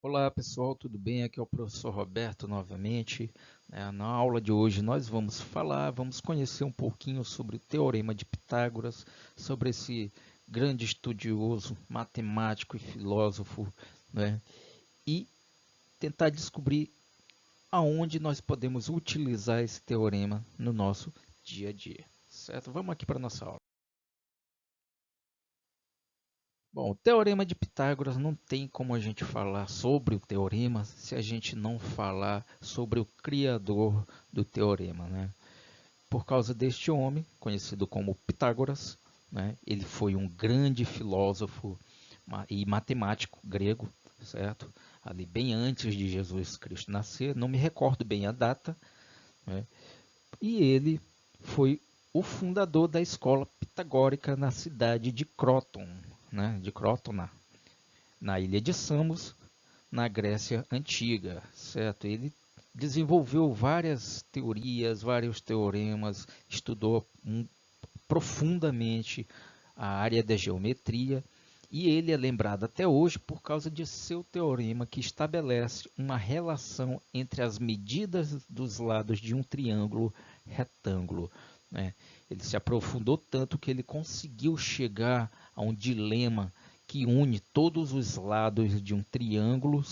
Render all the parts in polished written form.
Olá pessoal, tudo bem? Aqui é o professor Roberto novamente. Na aula de hoje nós vamos conhecer um pouquinho sobre o Teorema de Pitágoras, sobre esse grande estudioso, matemático e filósofo, né? E tentar descobrir aonde nós podemos utilizar esse teorema no nosso dia a dia, certo? Vamos aqui para a nossa aula. Bom, o Teorema de Pitágoras não tem como a gente falar sobre o teorema se a gente não falar sobre o criador do teorema, né? Por causa deste homem, conhecido como Pitágoras, né? Ele foi um grande filósofo e matemático grego, certo? Ali bem antes de Jesus Cristo nascer, não me recordo bem a data, né? E ele foi o fundador da escola pitagórica na cidade de Croton, né? De Croton, na ilha de Samos, na Grécia Antiga, certo? Ele desenvolveu várias teorias, vários teoremas, estudou profundamente a área da geometria e ele é lembrado até hoje por causa de seu teorema que estabelece uma relação entre as medidas dos lados de um triângulo retângulo, né? Ele se aprofundou tanto que ele conseguiu chegar a um dilema que une todos os lados de um triângulo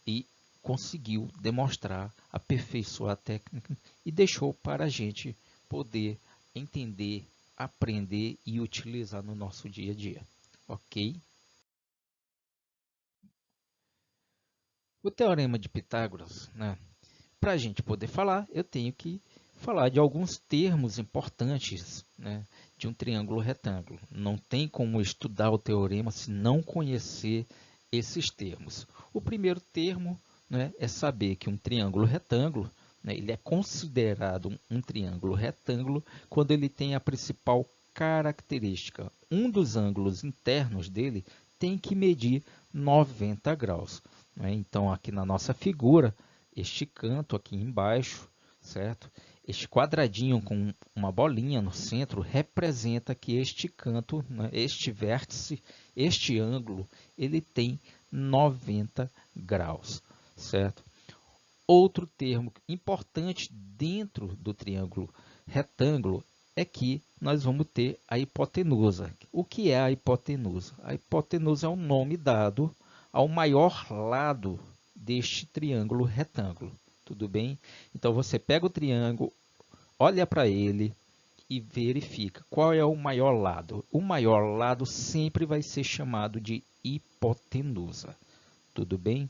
e conseguiu demonstrar, aperfeiçoar a técnica e deixou para a gente poder entender, aprender e utilizar no nosso dia a dia. Ok? O teorema de Pitágoras, né? Para a gente poder falar, eu tenho que falar de alguns termos importantes, né, de um triângulo retângulo. Não tem como estudar o teorema se não conhecer esses termos. O primeiro termo, né, é saber que um triângulo retângulo, né, ele é considerado um triângulo retângulo quando ele tem a principal característica. Um dos ângulos internos dele tem que medir 90 graus, né? Então, aqui na nossa figura, este canto aqui embaixo, certo? Este quadradinho com uma bolinha no centro representa que este canto, né, este vértice, este ângulo, ele tem 90 graus, certo? Outro termo importante dentro do triângulo retângulo é que nós vamos ter a hipotenusa. O que é a hipotenusa? A hipotenusa é o nome dado ao maior lado deste triângulo retângulo. Tudo bem? Então você pega o triângulo, olha para ele e verifica qual é o maior lado. O maior lado sempre vai ser chamado de hipotenusa. Tudo bem?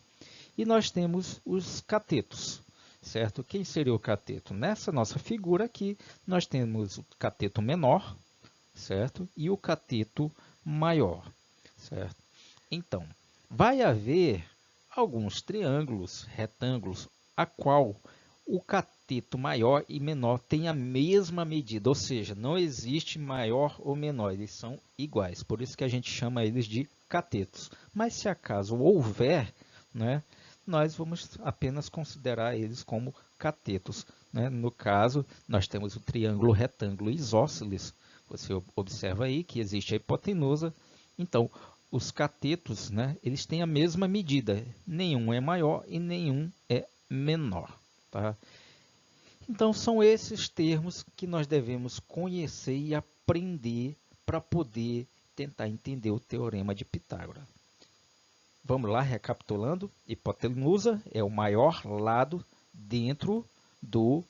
E nós temos os catetos, certo? Quem seria o cateto? Nessa nossa figura aqui, nós temos o cateto menor, certo? E o cateto maior, certo? Então, vai haver alguns triângulos, retângulos, a qual o cateto maior e menor tem a mesma medida, ou seja, não existe maior ou menor, eles são iguais, por isso que a gente chama eles de catetos. Mas se acaso houver, né, nós vamos apenas considerar eles como catetos, né? No caso, nós temos o triângulo retângulo isósceles, você observa aí que existe a hipotenusa, então os catetos, né, eles têm a mesma medida, nenhum é maior e nenhum é menor. Tá? Então, são esses termos que nós devemos conhecer e aprender para poder tentar entender o teorema de Pitágoras. Vamos lá, recapitulando: hipotenusa é o maior lado dentro do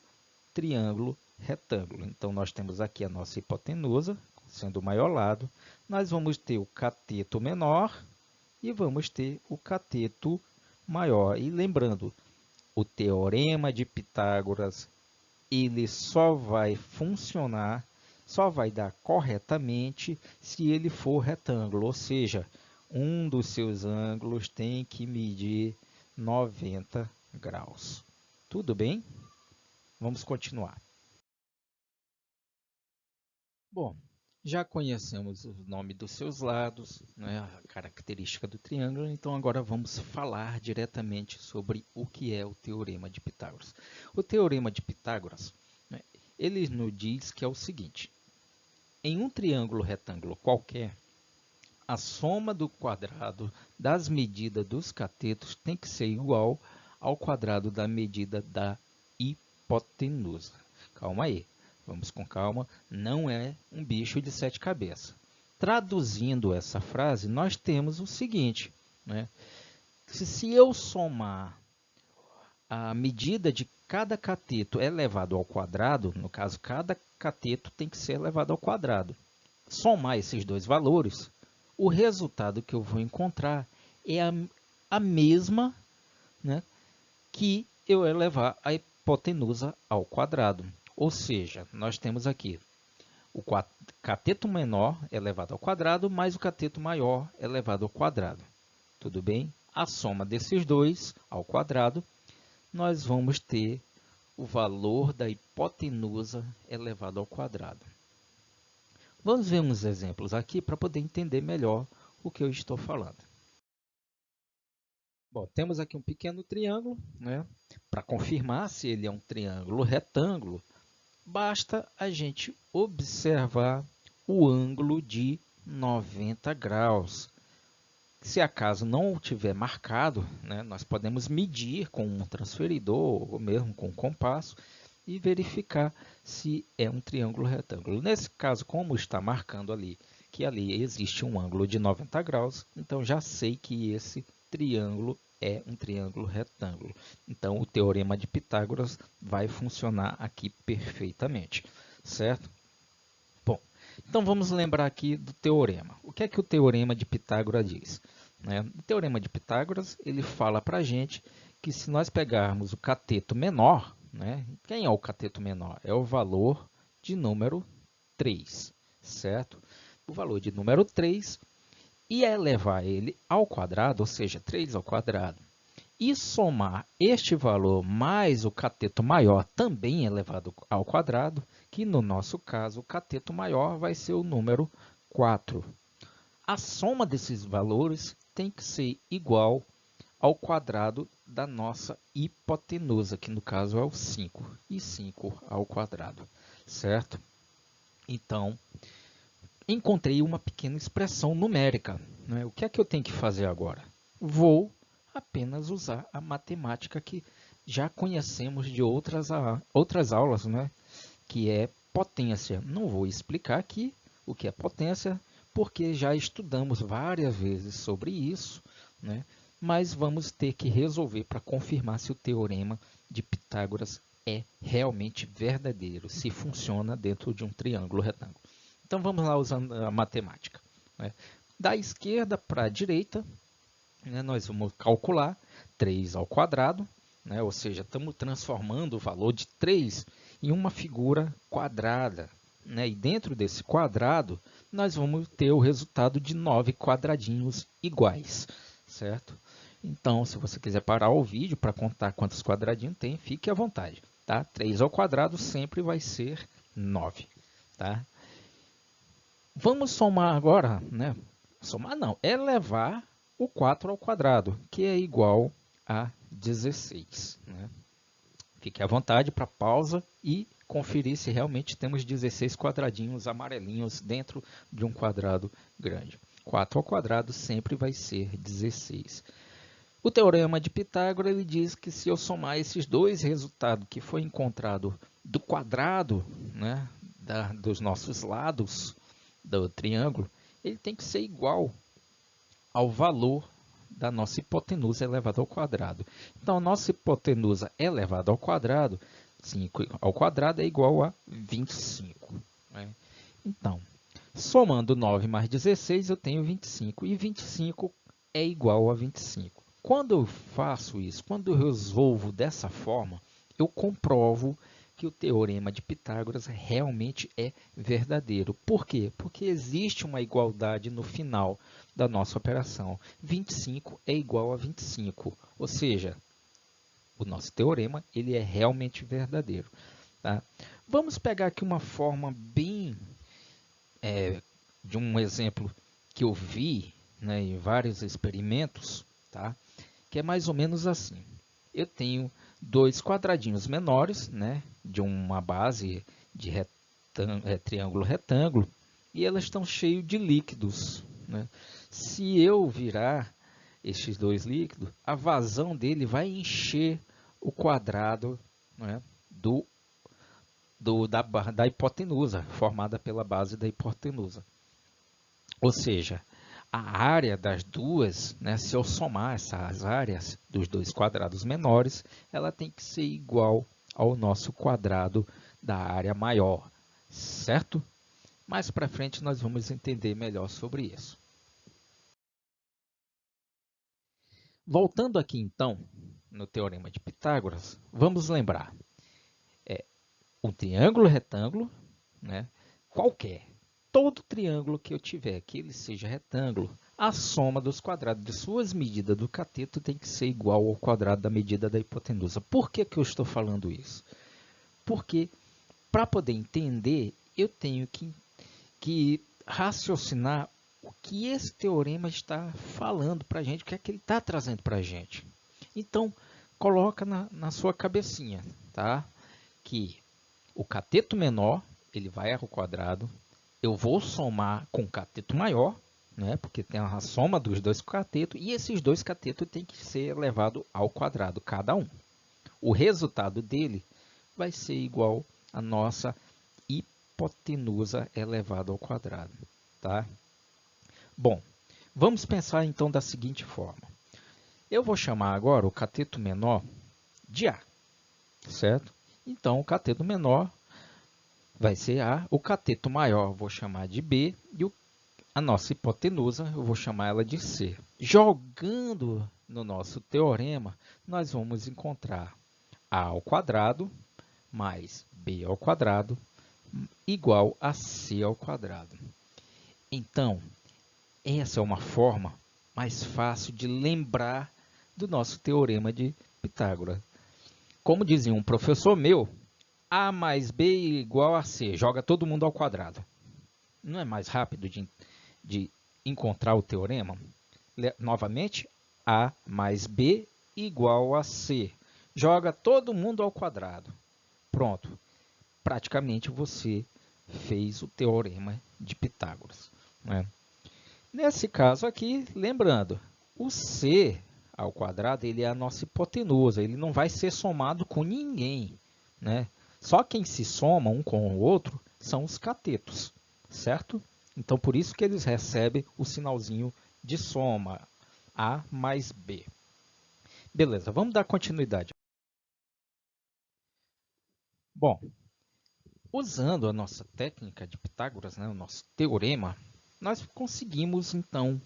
triângulo retângulo. Então, nós temos aqui a nossa hipotenusa, sendo o maior lado. Nós vamos ter o cateto menor e vamos ter o cateto maior. E lembrando, o teorema de Pitágoras, ele só vai funcionar, só vai dar corretamente se ele for retângulo, ou seja, um dos seus ângulos tem que medir 90 graus. Tudo bem? Vamos continuar. Bom, já conhecemos o nome dos seus lados, né, a característica do triângulo, então agora vamos falar diretamente sobre o que é o Teorema de Pitágoras. O Teorema de Pitágoras, né, ele nos diz que é o seguinte: em um triângulo retângulo qualquer, a soma do quadrado das medidas dos catetos tem que ser igual ao quadrado da medida da hipotenusa. Calma aí, vamos com calma, não é um bicho de 7 cabeças. Traduzindo essa frase, nós temos o seguinte, né? Se eu somar a medida de cada cateto elevado ao quadrado, no caso, cada cateto tem que ser elevado ao quadrado. Somar esses dois valores, o resultado que eu vou encontrar é a mesma, né, que eu elevar a hipotenusa ao quadrado. Ou seja, nós temos aqui o cateto menor elevado ao quadrado mais o cateto maior elevado ao quadrado. Tudo bem? A soma desses dois ao quadrado, nós vamos ter o valor da hipotenusa elevado ao quadrado. Vamos ver uns exemplos aqui para poder entender melhor o que eu estou falando. Bom, temos aqui um pequeno triângulo, né? Para confirmar se ele é um triângulo retângulo, basta a gente observar o ângulo de 90 graus. Se acaso não tiver marcado, né, nós podemos medir com um transferidor ou mesmo com um compasso e verificar se é um triângulo retângulo. Nesse caso, como está marcando ali que ali existe um ângulo de 90 graus, então já sei que esse triângulo é um triângulo retângulo. Então, o teorema de Pitágoras vai funcionar aqui perfeitamente, certo? Bom, então vamos lembrar aqui do teorema. O que é que o teorema de Pitágoras diz? O teorema de Pitágoras ele fala para a gente que se nós pegarmos o cateto menor, quem é o cateto menor? É o valor de número 3, certo? O valor de número 3 e elevar ele ao quadrado, ou seja, 3 ao quadrado, e somar este valor mais o cateto maior também elevado ao quadrado, que no nosso caso o cateto maior vai ser o número 4. A soma desses valores tem que ser igual ao quadrado da nossa hipotenusa, que no caso é o 5, e 5 ao quadrado, certo? Então, encontrei uma pequena expressão numérica. O que é que eu tenho que fazer agora? Vou apenas usar a matemática que já conhecemos de outras aulas, que é potência. Não vou explicar aqui o que é potência, porque já estudamos várias vezes sobre isso, mas vamos ter que resolver para confirmar se o teorema de Pitágoras é realmente verdadeiro, se funciona dentro de um triângulo retângulo. Então vamos lá usando a matemática. Da esquerda para a direita, nós vamos calcular 3 ao quadrado, ou seja, estamos transformando o valor de 3 em uma figura quadrada. E dentro desse quadrado, nós vamos ter o resultado de 9 quadradinhos iguais, certo? Então, se você quiser parar o vídeo para contar quantos quadradinhos tem, fique à vontade. Tá? 3 ao quadrado sempre vai ser 9. Tá? Vamos somar agora, somar não, elevar o 4 ao quadrado, que é igual a 16. Fique à vontade para pausa e conferir se realmente temos 16 quadradinhos amarelinhos dentro de um quadrado grande. 4 ao quadrado sempre vai ser 16. O teorema de Pitágoras ele diz que se eu somar esses dois resultados que foi encontrado do quadrado, dos nossos lados do triângulo, ele tem que ser igual ao valor da nossa hipotenusa elevada ao quadrado. Então, a nossa hipotenusa elevada ao quadrado, 5 ao quadrado é igual a 25. Então, somando 9 mais 16, eu tenho 25. E 25 é igual a 25. Quando eu faço isso, quando eu resolvo dessa forma, eu comprovo que o teorema de Pitágoras realmente é verdadeiro. Por quê? Porque existe uma igualdade no final da nossa operação. 25 é igual a 25, ou seja, o nosso teorema ele é realmente verdadeiro. Tá? Vamos pegar aqui uma forma bem de um exemplo que eu vi em vários experimentos, tá? Que é mais ou menos assim. Eu tenho dois quadradinhos menores, de uma base de triângulo retângulo, e elas estão cheias de líquidos. Se eu virar estes dois líquidos, a vazão dele vai encher o quadrado, né, da hipotenusa, formada pela base da hipotenusa. Ou seja, a área das duas, né, se eu somar essas áreas dos dois quadrados menores, ela tem que ser igual ao nosso quadrado da área maior, certo? Mais para frente nós vamos entender melhor sobre isso. Voltando aqui então, no Teorema de Pitágoras, vamos lembrar, um triângulo retângulo, né, qualquer, todo triângulo que eu tiver, que ele seja retângulo, a soma dos quadrados de suas medidas do cateto tem que ser igual ao quadrado da medida da hipotenusa. Por que eu estou falando isso? Porque, para poder entender, eu tenho que raciocinar o que esse teorema está falando para a gente, o que é que ele está trazendo para a gente. Então, coloca na sua cabecinha, tá? Que o cateto menor ele vai ao quadrado, eu vou somar com o cateto maior, né? Porque tem a soma dos dois catetos, e esses dois catetos têm que ser elevado ao quadrado, cada um. O resultado dele vai ser igual à nossa hipotenusa elevada ao quadrado, tá? Bom, vamos pensar então da seguinte forma. Eu vou chamar agora o cateto menor de A, certo? Então, o cateto menor vai ser A, o cateto maior eu vou chamar de B e a nossa hipotenusa eu vou chamar ela de C. Jogando no nosso teorema, nós vamos encontrar A ao quadrado mais B ao quadrado igual a C ao quadrado. Então, essa é uma forma mais fácil de lembrar do nosso teorema de Pitágoras. Como dizia um professor meu, A mais B igual a C, joga todo mundo ao quadrado. Não é mais rápido de encontrar o teorema? Novamente, A mais B igual a C, joga todo mundo ao quadrado. Pronto, praticamente você fez o teorema de Pitágoras, né? Nesse caso aqui, lembrando, o C ao quadrado ele é a nossa hipotenusa, ele não vai ser somado com ninguém, né? Só quem se soma um com o outro são os catetos, certo? Então, por isso que eles recebem o sinalzinho de soma, A mais B. Beleza, vamos dar continuidade. Bom, usando a nossa técnica de Pitágoras, né, o nosso teorema, nós conseguimos, então,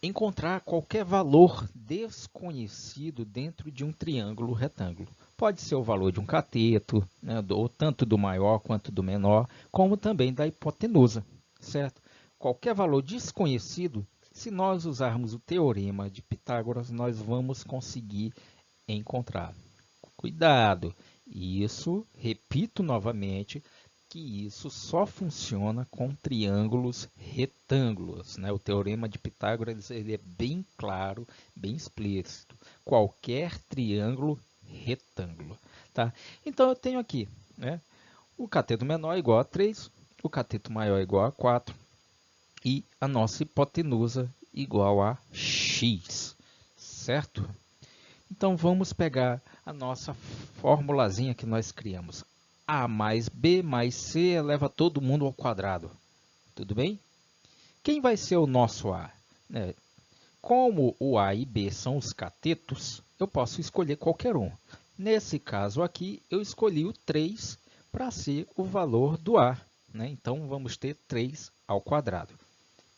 encontrar qualquer valor desconhecido dentro de um triângulo retângulo. Pode ser o valor de um cateto, né, tanto do maior quanto do menor, como também da hipotenusa, certo? Qualquer valor desconhecido, se nós usarmos o teorema de Pitágoras, nós vamos conseguir encontrar. Cuidado! Isso, repito novamente, que isso só funciona com triângulos retângulos, né? O teorema de Pitágoras ele é bem claro, bem explícito. Qualquer triângulo retângulo. Tá? Então, eu tenho aqui, né, o cateto menor igual a 3, o cateto maior igual a 4 e a nossa hipotenusa igual a x, certo? Então, vamos pegar a nossa formulazinha que nós criamos. A mais B mais C eleva todo mundo ao quadrado. Tudo bem? Quem vai ser o nosso A? Como o A e B são os catetos, eu posso escolher qualquer um. Nesse caso aqui, eu escolhi o 3 para ser o valor do A. Então, vamos ter 3 ao quadrado.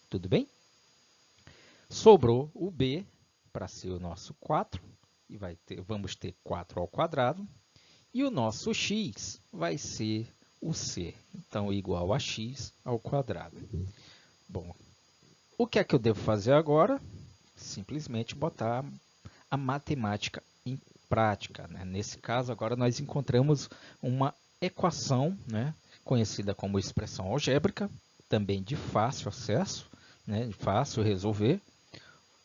Tudo bem? Sobrou o B para ser o nosso 4. E vamos ter 4 ao quadrado. E o nosso x vai ser o c. Então, igual a x ao quadrado. Bom, o que é que eu devo fazer agora? Simplesmente botar a matemática em prática, né? Nesse caso, agora nós encontramos uma equação, né, conhecida como expressão algébrica, também de fácil acesso, né, de fácil resolver.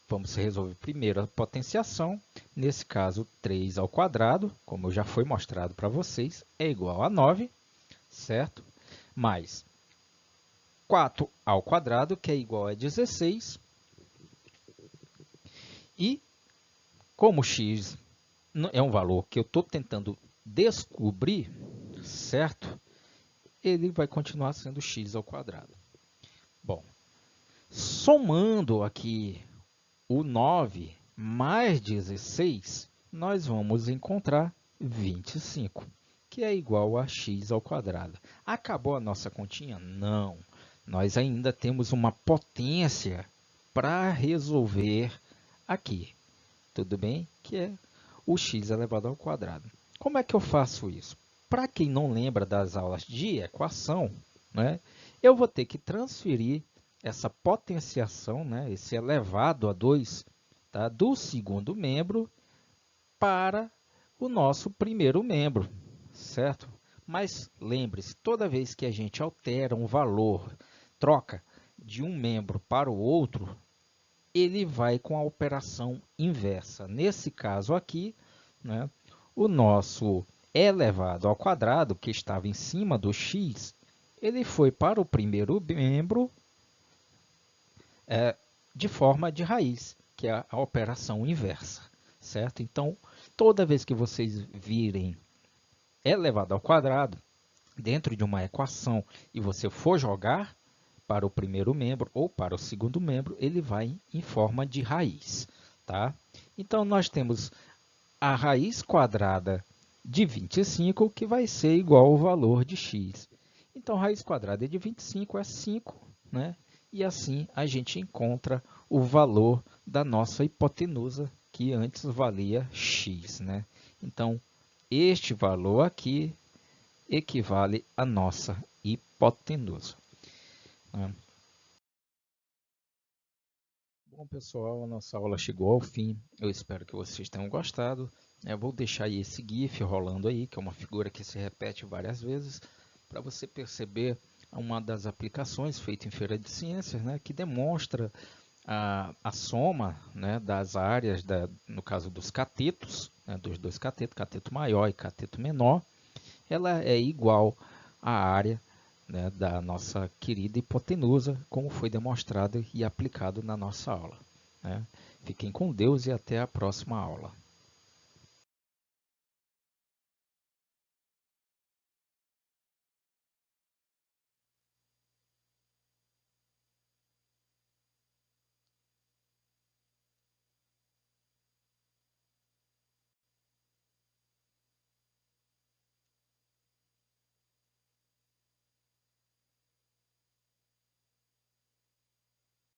Vamos resolver primeiro a potenciação. Nesse caso, 3 ao quadrado, como já foi mostrado para vocês, é igual a 9, certo? Mais 4 ao quadrado, que é igual a 16, E como x é um valor que eu estou tentando descobrir, certo? Ele vai continuar sendo x ao quadrado. Bom, somando aqui o 9 mais 16, nós vamos encontrar 25, que é igual a x ao quadrado. Acabou a nossa continha? Não. Nós ainda temos uma potência para resolver aqui. Tudo bem? Que é o x elevado ao quadrado. Como é que eu faço isso? Para quem não lembra das aulas de equação, né, eu vou ter que transferir essa potenciação, né, esse elevado a 2, tá, do segundo membro para o nosso primeiro membro, certo? Mas lembre-se, toda vez que a gente altera um valor, troca de um membro para o outro, ele vai com a operação inversa. Nesse caso aqui, né, o nosso elevado ao quadrado, que estava em cima do x, ele foi para o primeiro membro de forma de raiz, que é a operação inversa, certo? Então, toda vez que vocês virem elevado ao quadrado dentro de uma equação e você for jogar para o primeiro membro ou para o segundo membro, ele vai em forma de raiz, tá? Então, nós temos a raiz quadrada de 25, que vai ser igual ao valor de x. Então, raiz quadrada de 25 é 5, né? E assim a gente encontra o valor da nossa hipotenusa, que antes valia x, né? Então, este valor aqui equivale à nossa hipotenusa, né? Bom, pessoal, a nossa aula chegou ao fim. Eu espero que vocês tenham gostado. Eu vou deixar aí esse GIF rolando aí, que é uma figura que se repete várias vezes, para você perceber uma das aplicações feita em Feira de Ciências, né, que demonstra a soma, né, das áreas, no caso dos catetos, né, dos dois catetos, cateto maior e cateto menor, ela é igual à área, né, da nossa querida hipotenusa, como foi demonstrado e aplicado na nossa aula, né? Fiquem com Deus e até a próxima aula.